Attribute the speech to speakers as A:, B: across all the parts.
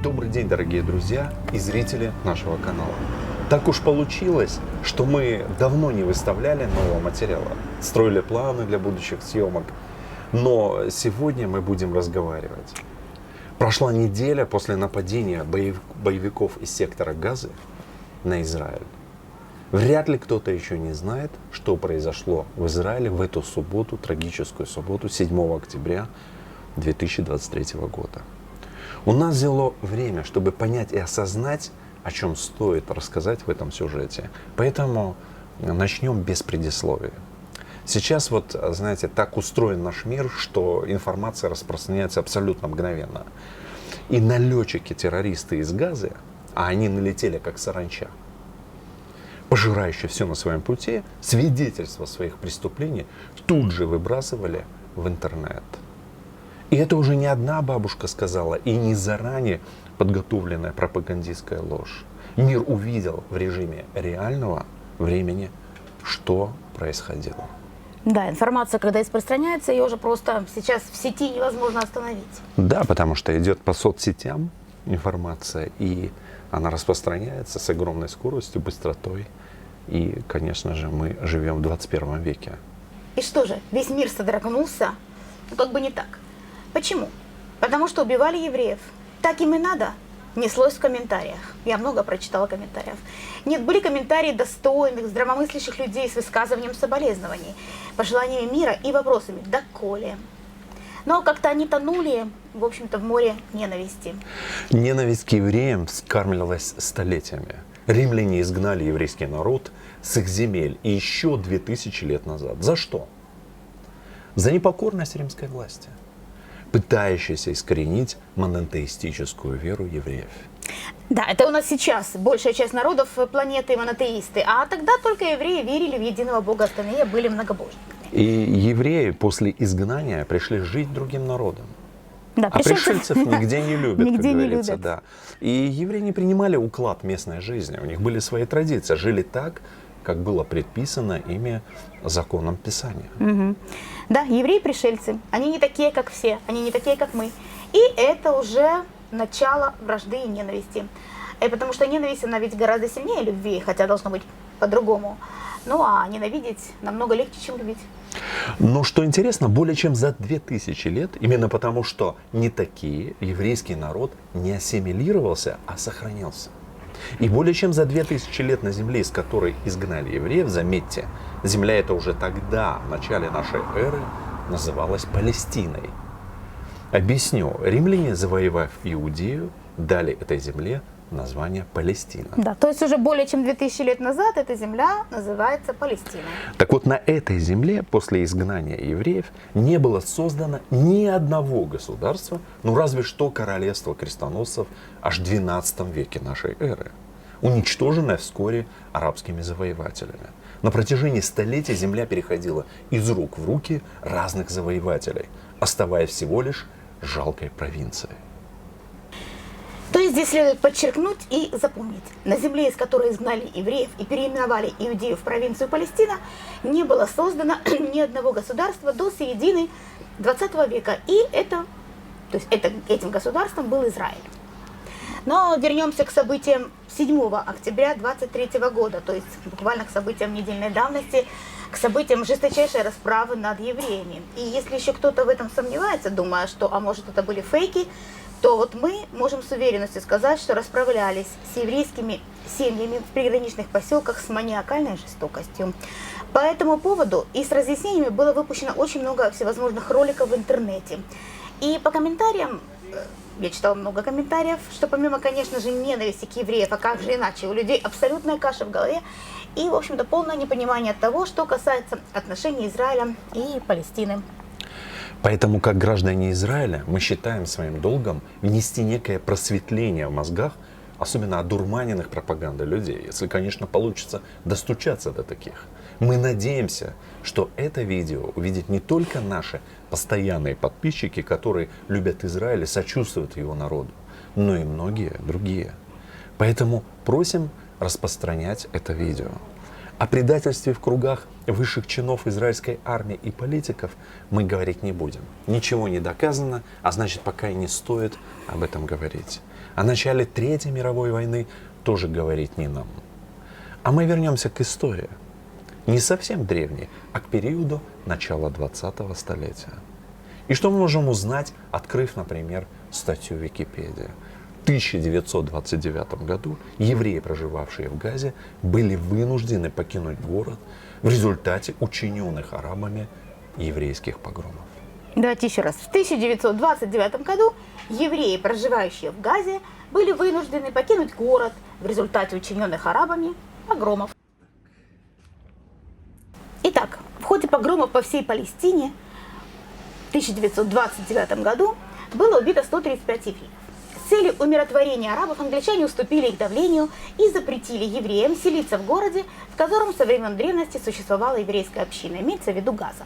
A: Добрый день, дорогие друзья и зрители нашего канала. Так уж получилось, что мы давно не выставляли нового материала, строили планы для будущих съемок, но сегодня мы будем разговаривать. Прошла неделя после нападения боевиков из сектора Газы на Израиль. Вряд ли кто-то еще не знает, что произошло в Израиле в эту субботу, трагическую субботу, 7 октября 2023 года. У нас взяло время, чтобы понять и осознать, о чем стоит рассказать в этом сюжете. Поэтому начнем без предисловия. Сейчас вот, знаете, так устроен наш мир, что информация распространяется абсолютно мгновенно. И налетчики-террористы из Газы, а они налетели как саранча, пожирающие все на своем пути, свидетельства своих преступлений тут же выбрасывали в интернет. И это уже не одна бабушка сказала, и не заранее подготовленная пропагандистская ложь. Мир увидел в режиме реального времени, что происходило.
B: Да, информация, когда распространяется, ее уже просто сейчас в сети невозможно остановить.
A: Да, потому что идет по соцсетям информация, и она распространяется с огромной скоростью, быстротой. И, конечно же, мы живем в 21 веке.
B: И что же, весь мир содрогнулся? Ну, как бы не так. Почему? Потому что убивали евреев. Так им и надо. Неслось в комментариях. Я много прочитала комментариев. Нет, были комментарии достойных, здравомыслящих людей с высказыванием соболезнований, пожеланиями мира и вопросами «доколе?». Но как-то они тонули, в общем-то, в море ненависти.
A: Ненависть к евреям вскармливалась столетиями. Римляне изгнали еврейский народ с их земель и еще 2000 лет назад. За что? За непокорность римской власти, пытающейся искоренить монотеистическую веру евреев.
B: Да, это у нас сейчас большая часть народов планеты монотеисты, а тогда только евреи верили в единого Бога, остальные были многобожниками.
A: И евреи после изгнания пришли жить другим народом.
B: Да,
A: а пришельцев нигде не любят,
B: нигде
A: как
B: не
A: говорится.
B: любят.
A: Да. И евреи не принимали уклад местной жизни, у них были свои традиции, жили так, как было предписано ими законом Писания.
B: Угу. Да, евреи-пришельцы, они не такие, как все, они не такие, как мы. И это уже начало вражды и ненависти. И потому что ненависть, она ведь гораздо сильнее любви, хотя должно быть по-другому. Ну а ненавидеть намного легче, чем любить.
A: Но что интересно, более чем за 2000 лет, именно потому что не такие, еврейский народ не ассимилировался, а сохранился. И более чем за 2000 лет на земле, из которой изгнали евреев, заметьте, земля эта уже тогда, в начале нашей эры, называлась Палестиной. Объясню. Римляне, завоевав Иудею, дали этой земле название Палестина.
B: Да, то есть уже более чем 2000 лет назад эта земля называется Палестиной.
A: Так вот, на этой земле после изгнания евреев не было создано ни одного государства, ну разве что королевство крестоносцев аж в XII веке нашей эры, уничтоженное вскоре арабскими завоевателями. На протяжении столетий земля переходила из рук в руки разных завоевателей, оставаясь всего лишь жалкой провинцией.
B: То есть здесь следует подчеркнуть и запомнить. На земле, из которой изгнали евреев и переименовали Иудею в провинцию Палестина, не было создано ни одного государства до середины 20 века. И этим государством был Израиль. Но вернемся к событиям 7 октября 23 года, то есть буквально к событиям недельной давности, к событиям жесточайшей расправы над евреями. И если еще кто-то в этом сомневается, думая, что, а может, это были фейки, то вот мы можем с уверенностью сказать, что расправлялись с еврейскими семьями в приграничных поселках с маниакальной жестокостью. По этому поводу и с разъяснениями было выпущено очень много всевозможных роликов в интернете. И по комментариям, я читала много комментариев, что помимо, конечно же, ненависти к евреям, а как же иначе, у людей абсолютная каша в голове и, в общем-то, полное непонимание того, что касается отношений Израиля и Палестины.
A: Поэтому, как граждане Израиля, мы считаем своим долгом внести некое просветление в мозгах, особенно одурманенных пропагандой людей, если, конечно, получится достучаться до таких. Мы надеемся, что это видео увидят не только наши постоянные подписчики, которые любят Израиль и сочувствуют его народу, но и многие другие. Поэтому просим распространять это видео. О предательстве в кругах высших чинов израильской армии и политиков мы говорить не будем. Ничего не доказано, а значит, пока и не стоит об этом говорить. О начале Третьей мировой войны тоже говорить не нам. А мы вернемся к истории. Не совсем древней, а к периоду начала 20-го столетия. И что мы можем узнать, открыв, например, статью Википедии? В 1929 году евреи, проживавшие в Газе, были вынуждены покинуть город в результате учиненных арабами еврейских погромов.
B: Давайте еще раз. В 1929 году евреи, проживающие в Газе, были вынуждены покинуть город в результате учиненных арабами погромов. Итак, в ходе погромов по всей Палестине в 1929 году было убито 135 евреев. С целью умиротворения арабов англичане уступили их давлению и запретили евреям селиться в городе, в котором со времен древности существовала еврейская община, имеется в виду Газа.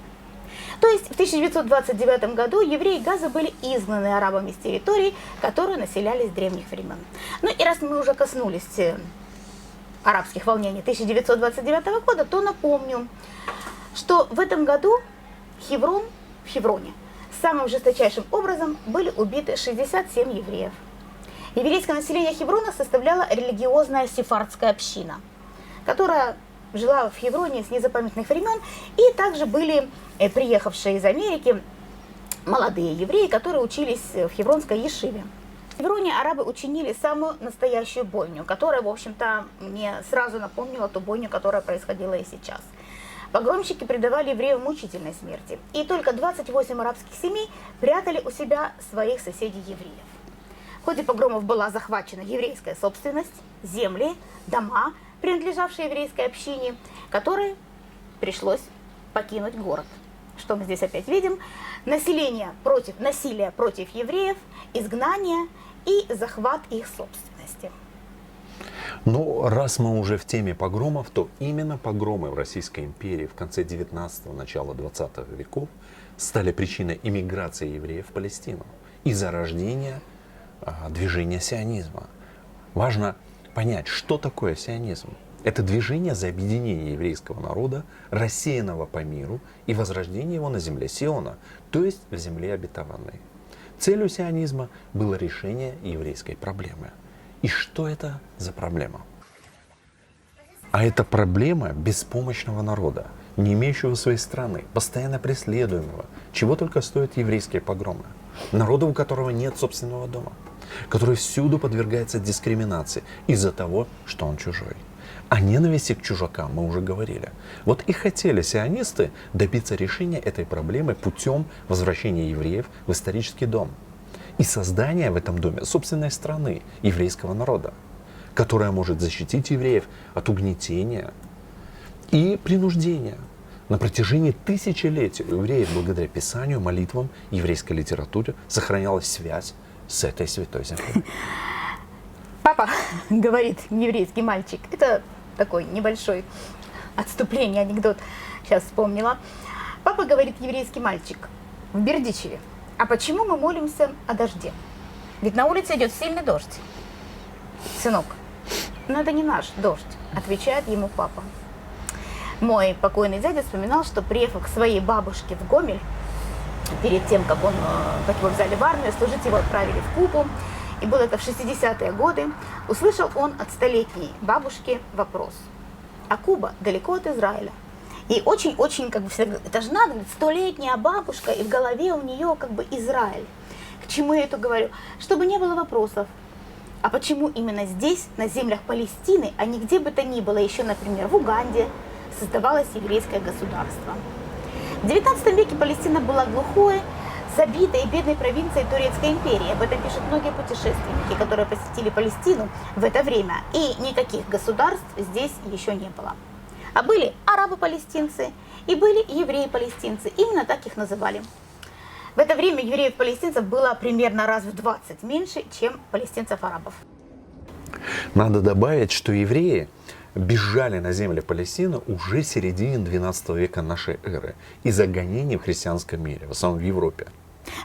B: То есть в 1929 году евреи Газа были изгнаны арабами с территорий, которые населяли с древних времен. Ну и раз мы уже коснулись арабских волнений 1929 года, то напомню, что в этом году в Хевроне самым жесточайшим образом были убиты 67 евреев. Еврейское население Хеврона составляла религиозная сефардская община, которая жила в Хевроне с незапамятных времен, и также были приехавшие из Америки молодые евреи, которые учились в Хевронской ешиве. В Хевроне арабы учинили самую настоящую бойню, которая, в общем-то, мне сразу напомнила ту бойню, которая происходила и сейчас. Погромщики предавали евреев мучительной смерти, и только 28 арабских семей прятали у себя своих соседей-евреев. В ходе погромов была захвачена еврейская собственность, земли, дома, принадлежавшие еврейской общине, которой пришлось покинуть город. Что мы здесь опять видим? Насилие против евреев, изгнание и захват их собственности.
A: Но раз мы уже в теме погромов, то именно погромы в Российской империи в конце 19-го, начала 20 веков стали причиной иммиграции евреев в Палестину и зарождения движения сионизма. Важно понять, что такое сионизм. Это движение за объединение еврейского народа, рассеянного по миру, и возрождение его на земле Сиона, то есть в земле обетованной. Целью сионизма было решение еврейской проблемы. И что это за проблема? А это проблема беспомощного народа, не имеющего своей страны, постоянно преследуемого, чего только стоят еврейские погромы. Народа, у которого нет собственного дома, который всюду подвергается дискриминации из-за того, что он чужой. О ненависти к чужакам мы уже говорили. Вот и хотели сионисты добиться решения этой проблемы путем возвращения евреев в исторический дом и создания в этом доме собственной страны еврейского народа, которая может защитить евреев от угнетения и принуждения. На протяжении тысячелетий у евреев, благодаря писанию, молитвам, еврейской литературе, сохранялась связь с этой святой землей.
B: Папа, говорит еврейский мальчик, это такой небольшой отступление, анекдот, сейчас вспомнила. Папа, говорит еврейский мальчик в Бердичеве, а почему мы молимся о дожде? Ведь на улице идет сильный дождь. Сынок, но это не наш дождь, отвечает ему папа. Мой покойный дядя вспоминал, что приехав к своей бабушке в Гомель, перед тем, как его взяли в армию, служить его отправили в Кубу, и было это в 60-е годы, услышал он от столетней бабушки вопрос. А Куба далеко от Израиля. И очень-очень, это же надо, 100-летняя бабушка, и в голове у нее Израиль. К чему я это говорю? Чтобы не было вопросов. А почему именно здесь, на землях Палестины, а не где бы то ни было, еще, например, в Уганде, создавалось еврейское государство? В XIX веке Палестина была глухой, забитой и бедной провинцией Турецкой империи. Об этом пишут многие путешественники, которые посетили Палестину в это время. И никаких государств здесь еще не было. А были арабы-палестинцы и были евреи-палестинцы. Именно так их называли. В это время евреев-палестинцев было примерно раз в 20 меньше, чем палестинцев-арабов.
A: Надо добавить, что евреи бежали на земли Палестины уже в середине XII века нашей эры из-за гонений в христианском мире, в основном в Европе.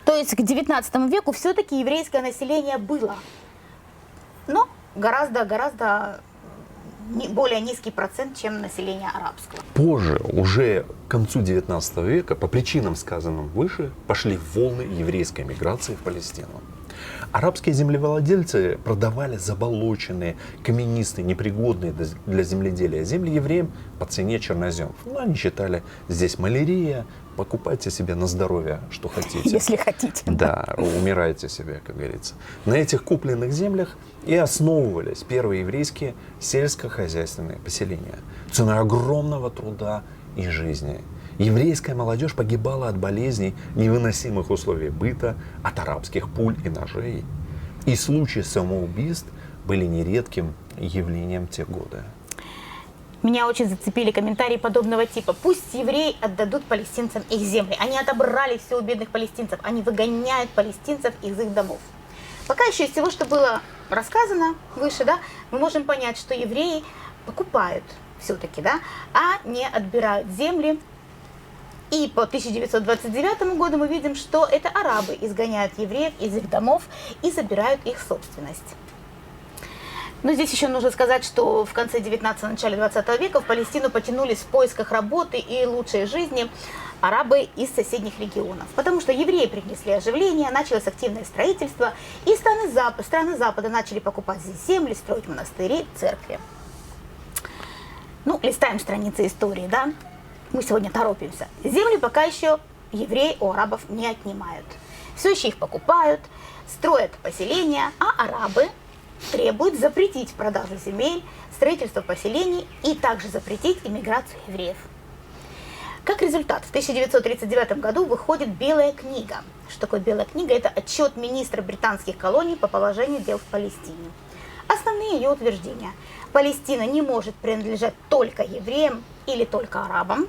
B: То есть к XIX веку все-таки еврейское население было, но гораздо более низкий процент, чем население арабского.
A: Позже, уже к концу XIX века, по причинам, сказанным выше, пошли волны еврейской миграции в Палестину. Арабские землевладельцы продавали заболоченные, каменистые, непригодные для земледелия земли евреям по цене черноземов. Ну, они считали, здесь малярия, покупайте себе на здоровье, что хотите.
B: Если хотите.
A: Да, умирайте себе, как говорится. На этих купленных землях и основывались первые еврейские сельскохозяйственные поселения. Ценой огромного труда и жизни. Еврейская молодежь погибала от болезней, невыносимых условий быта, от арабских пуль и ножей. И случаи самоубийств были нередким явлением в те годы.
B: Меня очень зацепили комментарии подобного типа. Пусть евреи отдадут палестинцам их земли. Они отобрали все у бедных палестинцев. Они выгоняют палестинцев из их домов. Пока еще из всего, что было рассказано выше, да, мы можем понять, что евреи покупают все-таки, да, а не отбирают земли. И по 1929 году мы видим, что это арабы изгоняют евреев из их домов и забирают их собственность. Но здесь еще нужно сказать, что в конце 19-го, начале 20 века в Палестину потянулись в поисках работы и лучшей жизни арабы из соседних регионов. Потому что евреи принесли оживление, началось активное строительство, и страны Запада начали покупать здесь земли, строить монастыри, церкви. Ну, листаем страницы истории, да? Мы сегодня торопимся. Земли пока еще евреи у арабов не отнимают. Все еще их покупают, строят поселения, а арабы требуют запретить продажу земель, строительство поселений и также запретить иммиграцию евреев. Как результат, в 1939 году выходит Белая книга. Что такое Белая книга? Это отчет министра британских колоний по положению дел в Палестине. Основные ее утверждения. Палестина не может принадлежать только евреям или только арабам.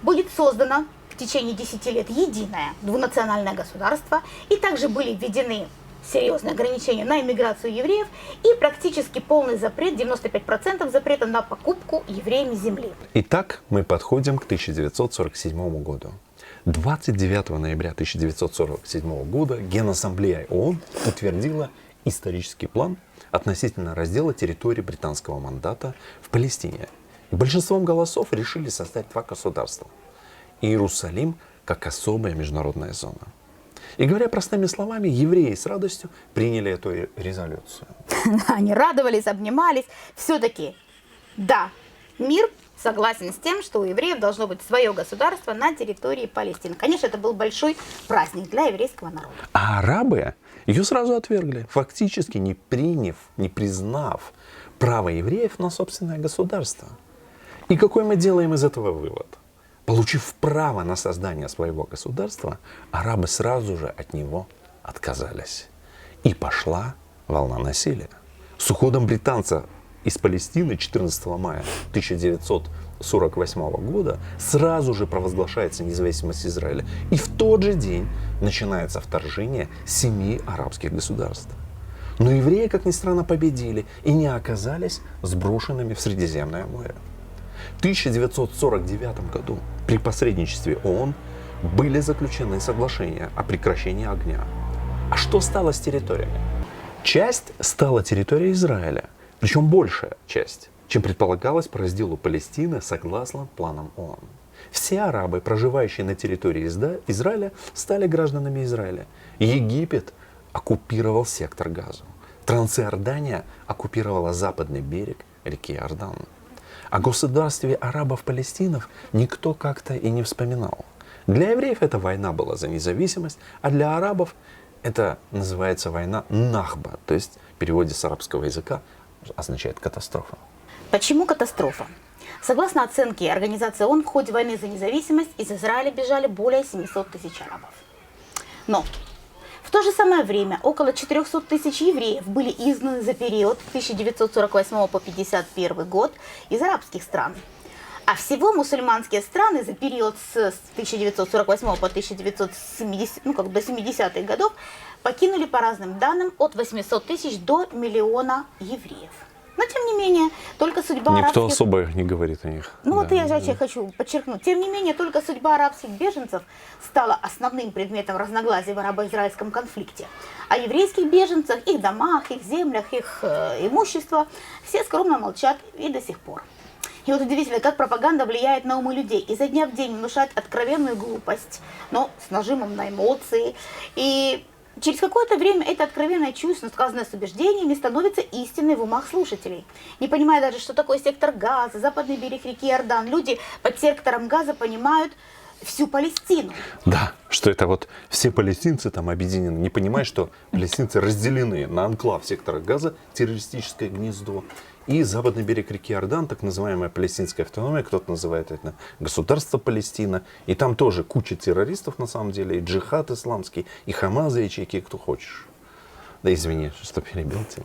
B: Будет создано в течение 10 лет единое двунациональное государство, и также были введены серьезные ограничения на иммиграцию евреев и практически полный запрет, 95% запрета на покупку евреями земли.
A: Итак, мы подходим к 1947 году. 29 ноября 1947 года Генассамблея ООН утвердила исторический план относительно раздела территории британского мандата в Палестине. И большинством голосов решили создать два государства. Иерусалим как особая международная зона. И говоря простыми словами, евреи с радостью приняли эту резолюцию.
B: Они радовались, обнимались. Все-таки, да, мир согласен с тем, что у евреев должно быть свое государство на территории Палестины. Конечно, это был большой праздник для еврейского народа.
A: А арабы ее сразу отвергли, фактически не признав право евреев на собственное государство. И какой мы делаем из этого вывод? Получив право на создание своего государства, арабы сразу же от него отказались. И пошла волна насилия. С уходом британцев из Палестины 14 мая 1948 года сразу же провозглашается независимость Израиля. И в тот же день начинается вторжение 7 арабских государств. Но евреи, как ни странно, победили и не оказались сброшенными в Средиземное море. В 1949 году при посредничестве ООН были заключены соглашения о прекращении огня. А что стало с территориями? Часть стала территорией Израиля, причем большая часть, чем предполагалось по разделу Палестины согласно планам ООН. Все арабы, проживающие на территории Израиля, стали гражданами Израиля. Египет оккупировал сектор Газу. Трансиордания оккупировала западный берег реки Иордан. О государстве арабов-палестинов никто как-то и не вспоминал. Для евреев эта война была за независимость, а для арабов это называется война Нахба, то есть в переводе с арабского языка означает катастрофа.
B: Почему катастрофа? Согласно оценке Организации ООН, в ходе войны за независимость из Израиля бежали более 700 тысяч арабов. Но в то же самое время около 400 тысяч евреев были изгнаны за период 1948 по 1951 год из арабских стран. А всего мусульманские страны за период с 1948 по 1970, до 70-х годов покинули по разным данным от 800 тысяч до миллиона евреев. Но тем не менее, только судьба
A: Никто
B: арабских...
A: особо не говорит о них.
B: Вот я же хочу подчеркнуть. Тем не менее, только судьба арабских беженцев стала основным предметом разногласий в арабо-израильском конфликте. О еврейских беженцах, их домах, их землях, их имущество все скромно молчат и до сих пор. И вот удивительно, как пропаганда влияет на умы людей. Изо дня в день внушает откровенную глупость, но с нажимом на эмоции. И Через какое-то время это откровенное чувство, сказанное с убеждениями, становится истиной в умах слушателей. Не понимая даже, что такое сектор Газа, западный берег реки Иордан, люди под сектором Газа понимают всю Палестину.
A: Да, что это вот все палестинцы там объединены, не понимая, что палестинцы разделены на анклав сектора Газа, террористическое гнездо, и западный берег реки Иордан, так называемая палестинская автономия, кто-то называет это государство Палестина, и там тоже куча террористов на самом деле, и джихад исламский, и Хамас, и ячейки, кто хочешь. Да извини, что перебил тебя.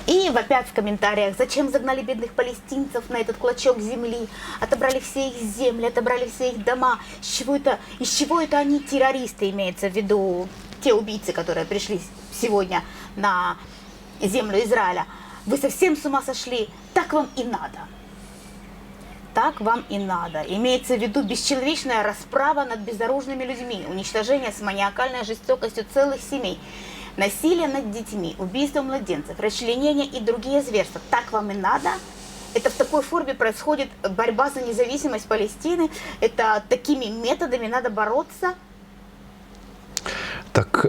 B: И вопят в комментариях, зачем загнали бедных палестинцев на этот клочок земли, отобрали все их земли, отобрали все их дома, из чего это они террористы, имеется в виду те убийцы, которые пришли сегодня на землю Израиля. Вы совсем с ума сошли, так вам и надо. Так вам и надо. Имеется в виду бесчеловечная расправа над безоружными людьми, уничтожение с маниакальной жестокостью целых семей, насилие над детьми, убийство младенцев, расчленение и другие зверства. Так вам и надо. Это в такой форме происходит борьба за независимость Палестины. Это такими методами надо бороться.
A: Так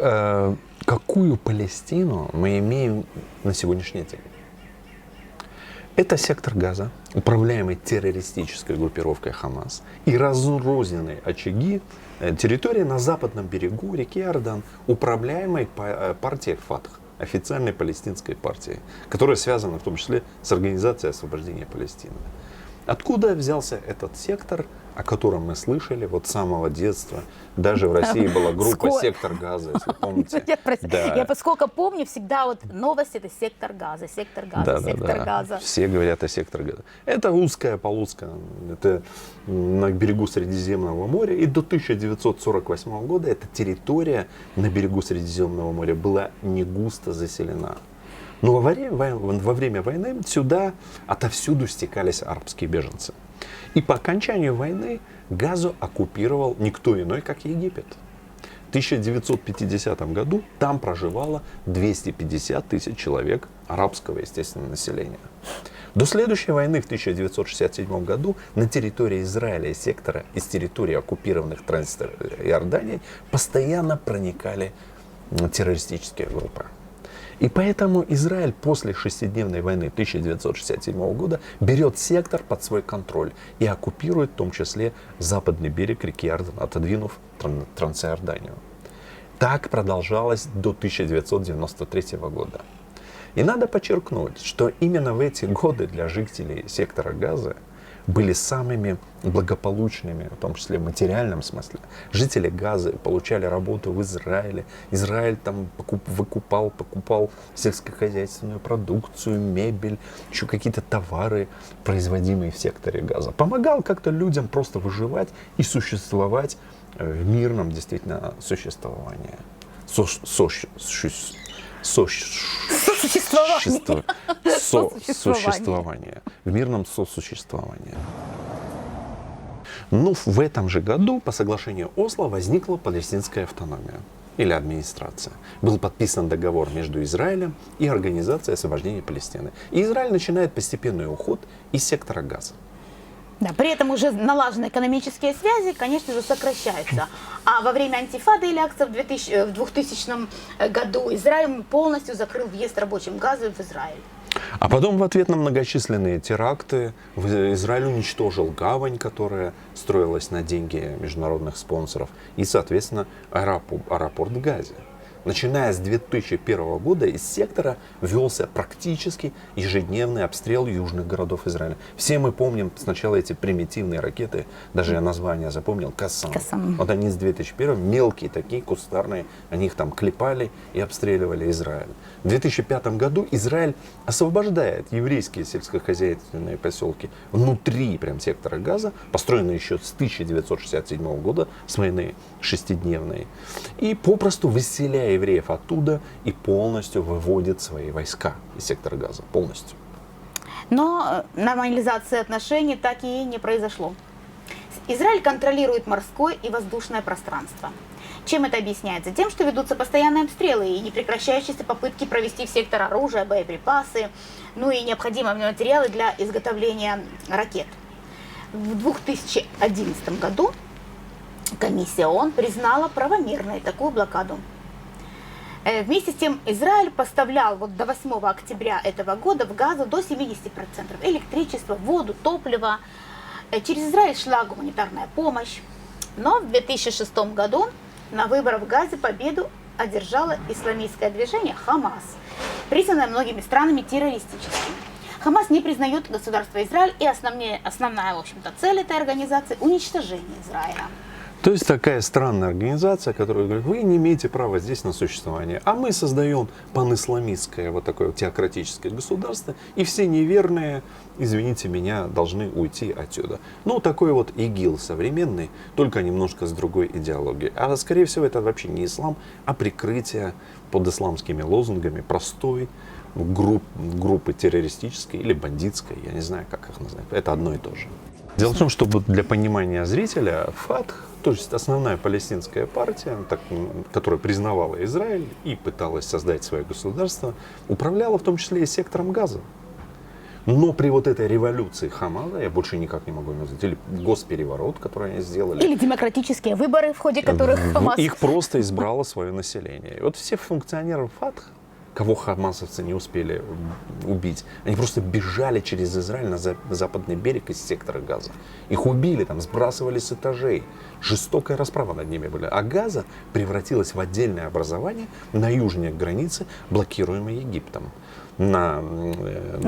A: какую Палестину мы имеем на сегодняшний день? Это сектор Газа, управляемый террористической группировкой Хамас, и разрозненные очаги территории на западном берегу реки Иордан, управляемой партией Фатх, официальной палестинской партией, которая связана в том числе с Организацией освобождения Палестины. Откуда взялся этот сектор, о котором мы слышали вот с самого детства? Даже в России была группа «Сектор Газа», если помните.
B: Я поскольку помню, всегда вот новость — это сектор Газа, сектор Газа, сектор Газа.
A: Все говорят о секторе Газа. Это узкая полоска, это на берегу Средиземного моря. И до 1948 года эта территория на берегу Средиземного моря была не густо заселена. Но во время войны сюда отовсюду стекались арабские беженцы. И по окончанию войны Газу оккупировал никто иной, как Египет. В 1950 году там проживало 250 тысяч человек арабского, естественно, населения. До следующей войны в 1967 году на территории Израиля и сектора из территории оккупированных Трансиорданией постоянно проникали террористические группы. И поэтому Израиль после шестидневной войны 1967 года берет сектор под свой контроль и оккупирует в том числе западный берег реки Иордан, отодвинув Трансиорданию. Так продолжалось до 1993 года. И надо подчеркнуть, что именно в эти годы для жителей сектора Газа были самыми благополучными, в том числе в материальном смысле. Жители Газы получали работу в Израиле. Израиль там покупал сельскохозяйственную продукцию, мебель, еще какие-то товары, производимые в секторе Газа. Помогал как-то людям просто выживать и существовать в мирном действительно существовании. Сосуществование. В мирном сосуществовании. Ну, в этом же году по соглашению Осло возникла палестинская автономия или администрация. Был подписан договор между Израилем и Организацией освобождения Палестины. И Израиль начинает постепенный уход из сектора Газа.
B: Да, при этом уже налажены экономические связи, конечно же, сокращаются. А во время антифады или акций в 2000 году Израиль полностью закрыл въезд рабочим газом в Израиль.
A: А потом в ответ на многочисленные теракты Израиль уничтожил гавань, которая строилась на деньги международных спонсоров, и, соответственно, аэропорт в Газе. Начиная с 2001 года из сектора велся практически ежедневный обстрел южных городов Израиля. Все мы помним сначала эти примитивные ракеты, даже я название запомнил, Кассам. Вот они с 2001, мелкие такие, кустарные, они их там клепали и обстреливали Израиль. В 2005 году Израиль освобождает еврейские сельскохозяйственные поселки внутри прям сектора Газа, построенные еще с 1967 года, с войны шестидневной, и попросту выселяя евреев оттуда и полностью выводит свои войска из сектора Газа. Полностью.
B: Но нормализация отношений так и не произошло. Израиль контролирует морское и воздушное пространство. Чем это объясняется? Тем, что ведутся постоянные обстрелы и непрекращающиеся попытки провести в сектор оружие, боеприпасы, ну и необходимые материалы для изготовления ракет. В 2011 году комиссия ООН признала правомерной такую блокаду. Вместе с тем Израиль поставлял вот до 8 октября этого года в Газу до 70% электричества, воду, топлива. Через Израиль шла гуманитарная помощь. Но в 2006 году на выборах в Газе победу одержало исламистское движение Хамас, признанное многими странами террористическим. Хамас не признает государство Израиль, и основная, в общем-то, цель этой организации – уничтожение Израиля.
A: То есть такая странная организация, которая говорит, вы не имеете права здесь на существование, а мы создаем панисламистское вот такое вот теократическое государство, и все неверные, извините меня, должны уйти отсюда. Ну, такой вот ИГИЛ современный, только немножко с другой идеологией. А скорее всего это вообще не ислам, а прикрытие под исламскими лозунгами простой группы террористической или бандитской, я не знаю, как их назвать, это одно и то же. Дело в том, что для понимания зрителя ФАТХ, то есть основная палестинская партия, которая признавала Израиль и пыталась создать свое государство, управляла в том числе и сектором Газа. Но при вот этой революции Хамаса, я больше никак не могу ее назвать, или госпереворот, который они сделали.
B: Или демократические выборы, в ходе которых Хамас...
A: Их просто избрало свое население. И вот все функционеры ФАТХ, кого хамасовцы не успели убить, они просто бежали через Израиль на западный берег из сектора Газа. Их убили, там сбрасывали с этажей. Жестокая расправа над ними была. А Газа превратилась в отдельное образование на южной границе, блокируемой Египтом. На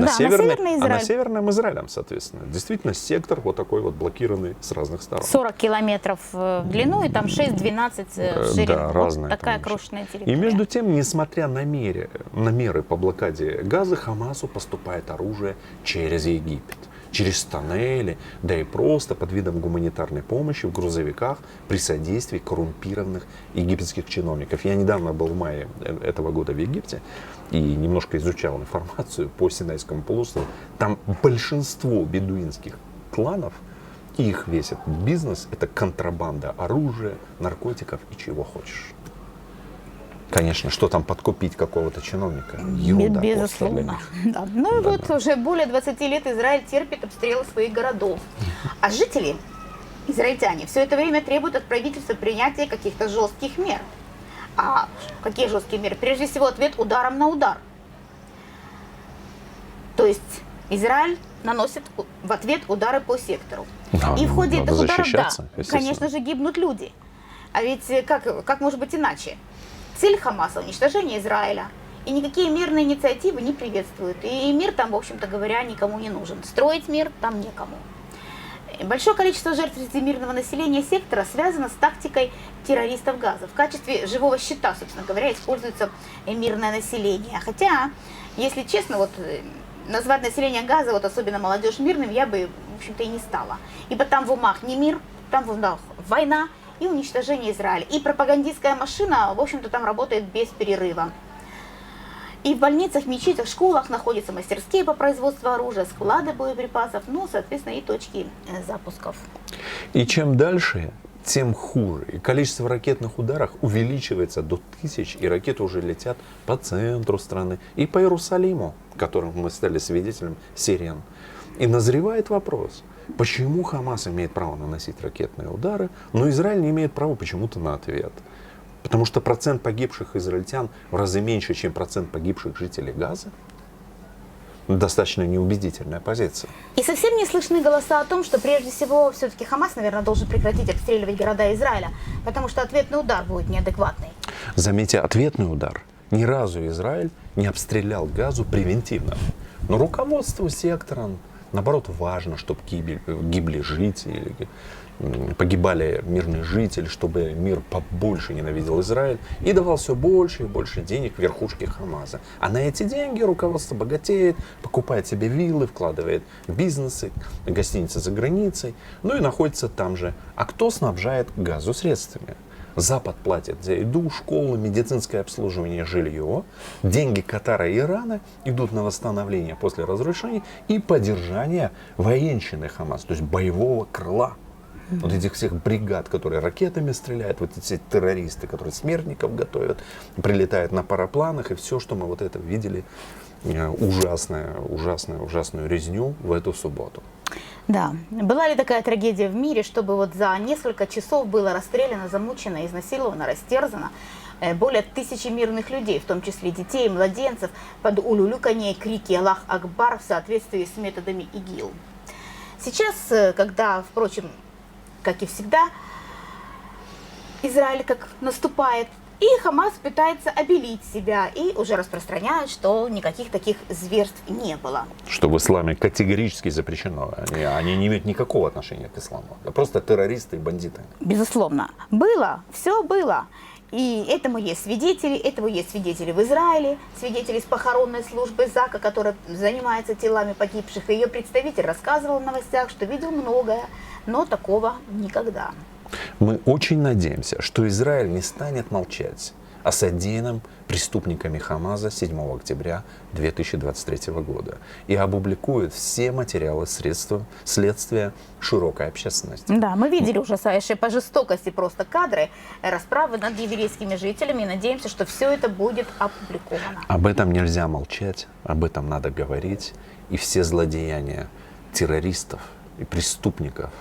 A: северном Израилем, соответственно. Действительно, сектор вот такой вот блокированный с разных сторон.
B: 40 километров в длину и там 6-12 в ширину.
A: Да, разные.
B: Вот такая крошечная территория.
A: И между тем, несмотря на меры по блокаде Газа, Хамасу поступает оружие через Египет. Через тоннели, да и просто под видом гуманитарной помощи в грузовиках при содействии коррумпированных египетских чиновников. Я недавно был в мае этого года в Египте и немножко изучал информацию по Синайскому полуострову. Там большинство бедуинских кланов, их весь этот бизнес, это контрабанда оружия, наркотиков и чего хочешь. Конечно, что там подкупить какого-то чиновника? Ерунда.
B: Безусловно. Да. Ну и вот уже более 20 лет Израиль терпит обстрелы своих городов. А жители, израильтяне, все это время требуют от правительства принятия каких-то жестких мер. А какие жесткие меры? Прежде всего, ответ ударом на удар. То есть Израиль наносит в ответ удары по сектору. И в ходе этих ударов, да, конечно же, гибнут люди. А ведь как может быть иначе? Цель Хамаса – уничтожение Израиля. И никакие мирные инициативы не приветствуют. И мир там, в общем-то говоря, никому не нужен. Строить мир там некому. Большое количество жертв среди мирного населения сектора связано с тактикой террористов Газа. В качестве живого щита, собственно говоря, используется мирное население. Хотя, если честно, вот назвать население Газа, вот особенно молодежь, мирным, я бы, в общем-то, и не стала. Ибо там в умах не мир, там в умах война и уничтожение Израиля. И пропагандистская машина, в общем-то, там работает без перерыва. И в больницах, мечетях, школах находятся мастерские по производству оружия, склады боеприпасов, ну, соответственно, и точки запусков.
A: И чем дальше, тем хуже. И количество ракетных ударов увеличивается до 1000, и ракеты уже летят по центру страны и по Иерусалиму, которым мы стали свидетелем сирен. И назревает вопрос, почему Хамас имеет право наносить ракетные удары, но Израиль не имеет права почему-то на ответ. Потому что процент погибших израильтян в разы меньше, чем процент погибших жителей Газа. Достаточно неубедительная позиция.
B: И совсем не слышны голоса о том, что прежде всего все-таки Хамас, наверное, должен прекратить обстреливать города Израиля, потому что ответный удар будет неадекватный.
A: Заметьте, ответный удар. Ни разу Израиль не обстрелял Газу превентивно. Но руководству сектором, наоборот, важно, чтобы гибли жители, погибали мирные жители, чтобы мир побольше ненавидел Израиль и давал все больше и больше денег верхушке Хамаса. А на эти деньги руководство богатеет, покупает себе виллы, вкладывает в бизнесы, гостиницы за границей, ну и находится там же. А кто снабжает Газу средствами? Запад платит за еду, школы, медицинское обслуживание, жилье. Деньги Катара и Ирана идут на восстановление после разрушений и поддержание военщины Хамас, то есть боевого крыла. Вот этих всех бригад, которые ракетами стреляют, вот эти террористы, которые смертников готовят, прилетают на парапланах, и все, что мы вот это видели, ужасную резню в эту субботу.
B: Да. Была ли такая трагедия в мире, чтобы вот за несколько часов было расстреляно, замучено, изнасиловано, растерзано более 1000 мирных людей, в том числе детей и младенцев, под улюлюканье и крики «Аллах Акбар» в соответствии с методами ИГИЛ? Сейчас, когда, впрочем, как и всегда, Израиль как наступает, и Хамас пытается обелить себя, и уже распространяют, что никаких таких зверств не было.
A: Что в исламе категорически запрещено. Они не имеют никакого отношения к исламу. Это просто террористы и бандиты.
B: Безусловно. Было, все было. И этому есть свидетели в Израиле, свидетели с похоронной службы ЗАКа, которая занимается телами погибших. И ее представитель рассказывал в новостях, что видел многое, но такого никогда.
A: Мы очень надеемся, что Израиль не станет молчать о содеянном преступниками Хамаса 7 октября 2023 года и опубликует все материалы следствия широкой общественности.
B: Да, мы видели ужасающие по жестокости просто кадры расправы над еврейскими жителями и надеемся, что все это будет опубликовано.
A: Об этом нельзя молчать, об этом надо говорить, и все злодеяния террористов и преступников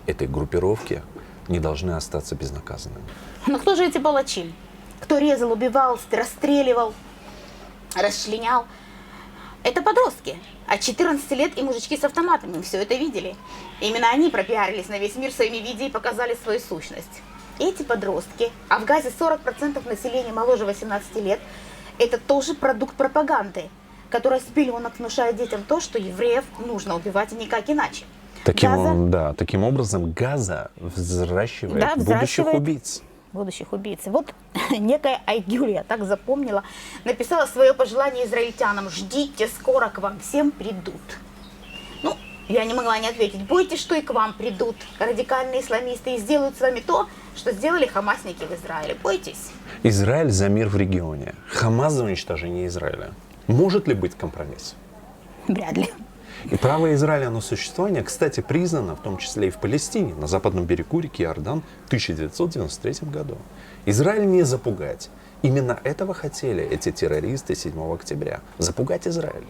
A: этой группировки не должны остаться безнаказанными.
B: Но кто же эти палачи? Кто резал, убивал, расстреливал, расчленял? Это подростки. От 14 лет и мужички с автоматами. Мы все это видели. Именно они пропиарились на весь мир своими видео и показали свою сущность. Эти подростки, а в Газе 40% населения моложе 18 лет, это тоже продукт пропаганды, которая с пеленок внушает детям то, что евреев нужно убивать и никак иначе.
A: Таким образом Газа взращивает будущих убийц.
B: Будущих убийц. Вот некая Айгюль, я так запомнила, написала свое пожелание израильтянам: ждите, скоро к вам всем придут. Ну, я не могла не ответить: бойтесь, что и к вам придут радикальные исламисты и сделают с вами то, что сделали хамасники в Израиле. Бойтесь.
A: Израиль за мир в регионе. Хамас за уничтожение Израиля. Может ли быть компромисс?
B: Вряд ли.
A: И право Израиля на существование, кстати, признано в том числе и в Палестине, на западном берегу реки Иордан в 1993 году. Израиль не запугать. Именно этого хотели эти террористы 7 октября. Запугать Израиль.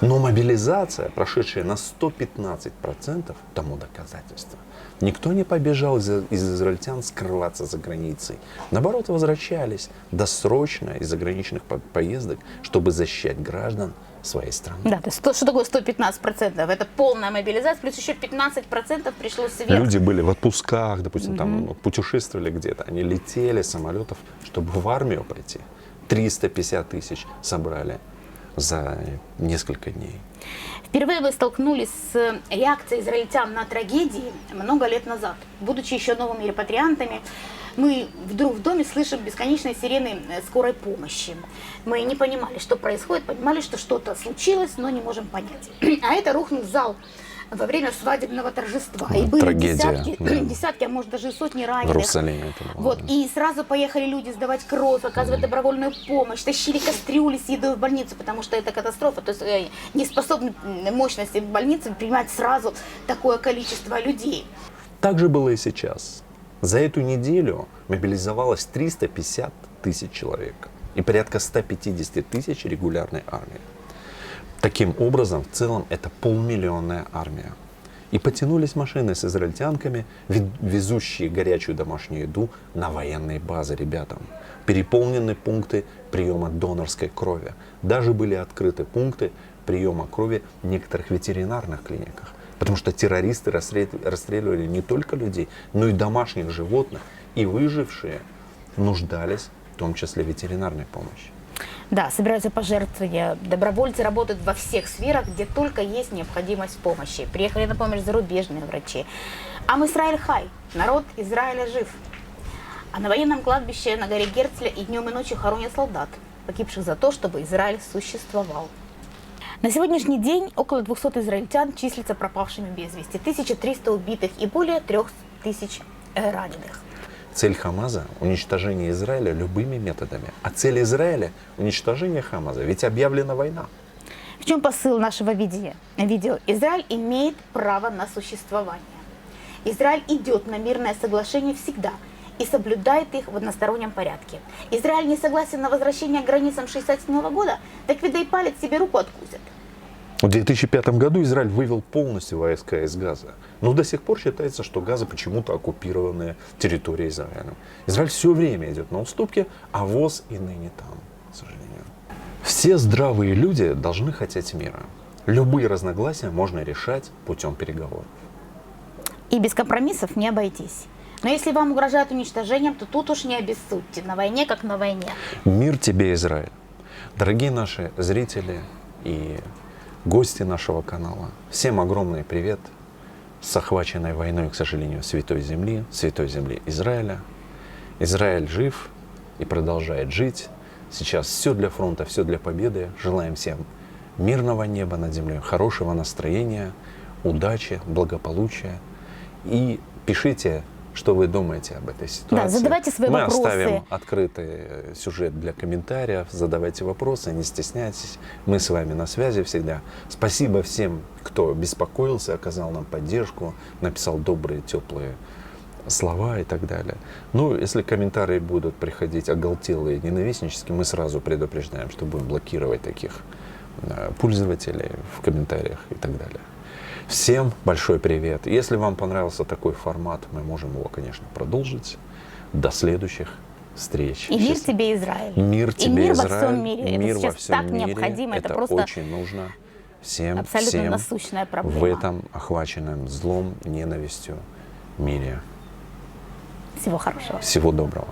A: Но мобилизация, прошедшая на 115%, тому доказательство. Никто не побежал из израильтян скрываться за границей. Наоборот, возвращались досрочно из заграничных поездок, чтобы защищать граждан своей страны.
B: Да, то есть что такое 115%? Это полная мобилизация, плюс еще 15% пришло сверху.
A: Люди были в отпусках, допустим, там путешествовали где-то. Они летели с самолетов, чтобы в армию пойти. 350 тысяч собрали за несколько дней.
B: Впервые мы столкнулись с реакцией израильтян на трагедии много лет назад. Будучи еще новыми репатриантами, мы вдруг в доме слышим бесконечные сирены скорой помощи. Мы не понимали, что происходит, понимали, что что-то случилось, но не можем понять. А это рухнул зал во время свадебного торжества. И были десятки, а может даже и сотни раненых.
A: В Иерусалиме это было,
B: вот. И сразу поехали люди сдавать кровь, оказывать добровольную помощь, тащили кастрюли с едой в больницу, потому что это катастрофа. То есть не способны мощности больницы принимать сразу такое количество людей.
A: Так же было и сейчас. За эту неделю мобилизовалось 350 тысяч человек и порядка 150 тысяч регулярной армии. Таким образом, в целом, это полумиллионная армия. И потянулись машины с израильтянками, везущие горячую домашнюю еду на военные базы ребятам. Переполнены пункты приема донорской крови. Даже были открыты пункты приема крови в некоторых ветеринарных клиниках. Потому что террористы расстреливали не только людей, но и домашних животных. И выжившие нуждались в том числе в ветеринарной помощи.
B: Да, собираются пожертвования. Добровольцы работают во всех сферах, где только есть необходимость в помощи. Приехали на помощь зарубежные врачи. Ам Исраэль хай. Народ Израиля жив. А на военном кладбище на горе Герцля и днем и ночью хоронят солдат, погибших за то, чтобы Израиль существовал. На сегодняшний день около 200 израильтян числятся пропавшими без вести, 1300 убитых и более 3000 раненых.
A: Цель Хамаса – уничтожение Израиля любыми методами. А цель Израиля – уничтожение Хамаса. Ведь объявлена война.
B: В чем посыл нашего видео? Израиль имеет право на существование. Израиль идет на мирное соглашение всегда и соблюдает их в одностороннем порядке. Израиль не согласен на возвращение к границам 1967 года, так ведь и палец себе руку откусят.
A: В 2005 году Израиль вывел полностью войска из Газа. Но до сих пор считается, что Газа почему-то оккупированная территория Израиля. Израиль все время идет на уступки, а ВОЗ и ныне там, к сожалению. Все здравые люди должны хотеть мира. Любые разногласия можно решать путем переговоров.
B: И без компромиссов не обойтись. Но если вам угрожают уничтожением, то тут уж не обессудьте. На войне как на войне.
A: Мир тебе, Израиль. Дорогие наши зрители и гости нашего канала, всем огромный привет с охваченной войной, к сожалению, Святой Земли Израиля. Израиль жив и продолжает жить. Сейчас все для фронта, все для победы. Желаем всем мирного неба над землей, хорошего настроения, удачи, благополучия. И пишите, что вы думаете об этой ситуации.
B: Да, задавайте свои вопросы.
A: Мы оставим открытый сюжет для комментариев. Задавайте вопросы, не стесняйтесь. Мы с вами на связи всегда. Спасибо всем, кто беспокоился, оказал нам поддержку, написал добрые, теплые слова и так далее. Ну, если комментарии будут приходить оголтелые, ненавистнические, мы сразу предупреждаем, что будем блокировать таких пользователей в комментариях и так далее. Всем большой привет. Если вам понравился такой формат, мы можем его, конечно, продолжить. До следующих встреч.
B: И мир тебе, Израиль.
A: Мир тебе,
B: и мир
A: Израиль.
B: во всем мире.
A: Мир
B: Это
A: во
B: сейчас
A: всем
B: так
A: мире.
B: необходимо. Это просто
A: очень нужно всем,
B: абсолютно
A: всем
B: насущная проблема.
A: в этом охваченном злом, ненавистью мире.
B: Всего хорошего.
A: Всего доброго.